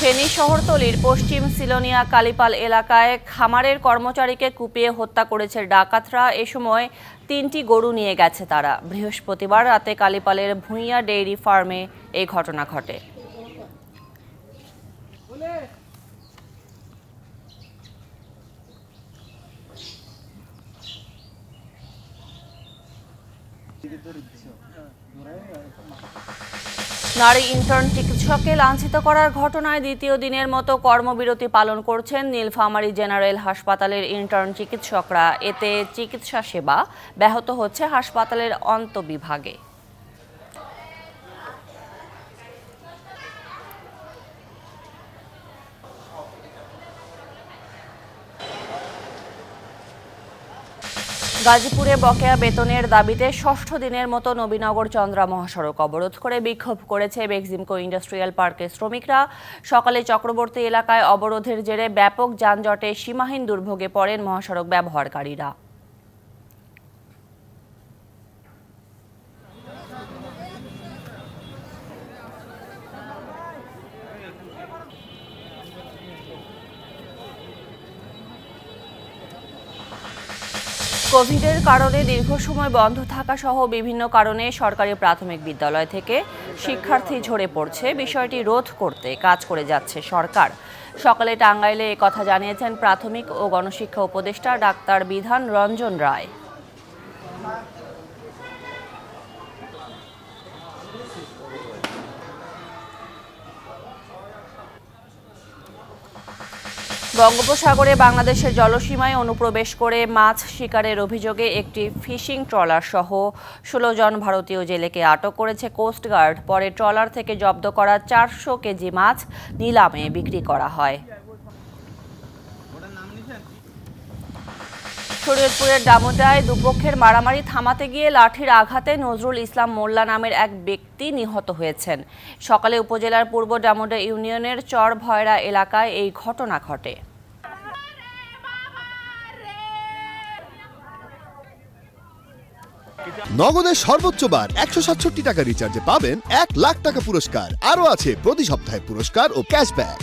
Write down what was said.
ফেনী শহরতলির পশ্চিম সিলোনিয়া কালীপাল এলাকায় খামারের কর্মচারীকে কুপিয়ে হত্যা করেছে ডাকাতরা। এ সময় ৩টি গরু নিয়ে গেছে তারা। বৃহস্পতিবার রাতে কালীপালের ভূঁইয়া ডেইরি ফার্মে এই ঘটনা ঘটে। নারী ইন্টার্ন চিকিৎসককে লাঞ্ছিত করার ঘটনায় দ্বিতীয় দিনের মতো কর্মবিরতি পালন করছেন নীলফামারী জেনারেল হাসপাতালের ইন্টার্ন চিকিৎসকরা। এতে চিকিৎসা সেবা ব্যাহত হচ্ছে হাসপাতালের অন্তঃবিভাগে। গাজীপুরে বকেয়া বেতনের দাবিতে ষষ্ঠ দিনের মতো নবীনগর চন্দ্রা মহাসড়ক অবরোধ করে বিক্ষোভ করেছে বেক্সিমকো ইন্ডাস্ট্রিয়াল পার্কের শ্রমিকরা। সকালে চক্রবর্তী এলাকায় অবরোধের জেরে ব্যাপক যানজটে সীমাহীন দুর্ভোগে পড়েন মহাসড়ক ব্যবহারকারীরা। কোভিডের কারণে দীর্ঘ সময় বন্ধ থাকা সহ বিভিন্ন কারণে সরকারি প্রাথমিক বিদ্যালয় থেকে শিক্ষার্থী ঝরে পড়ছে। বিষয়টি রোধ করতে কাজ করে যাচ্ছে সরকার। সকালে টাঙ্গাইলে একথা জানিয়েছেন প্রাথমিক ও গণশিক্ষা উপদেষ্টা ডাক্তার বিধান রঞ্জন রায়। বঙ্গোপসাগরে বাংলাদেশের জলসীমায় অনুপ্রবেশ করে মাছ শিকারের অভিযোগে একটি ফিশিং ট্রলার সহ ১৬ জন ভারতীয় জেলেকে আটক করেছে কোস্টগার্ড। পরে ট্রলার থেকে জব্দ করা ৪০০ কেজি মাছ নিলামে বিক্রি করা হয়। শরীয়তপুরের ডামুটায় দুপক্ষের মারামারি থামাতে গিয়ে লাঠির আঘাতে নজরুল ইসলাম মোল্লা নামের এক ব্যক্তি নিহত হয়েছেন। সকালে উপজেলার পূর্ব ডামুডা ইউনিয়নের চর ভয়রা এলাকায় এই ঘটনা ঘটে। নগদের সর্বোচ্চ বার ১৬৭ টাকা রিচার্জে পাবেন ১ লাখ টাকা পুরস্কার। আরও আছে প্রতি সপ্তাহে পুরস্কার ও ক্যাশব্যাক।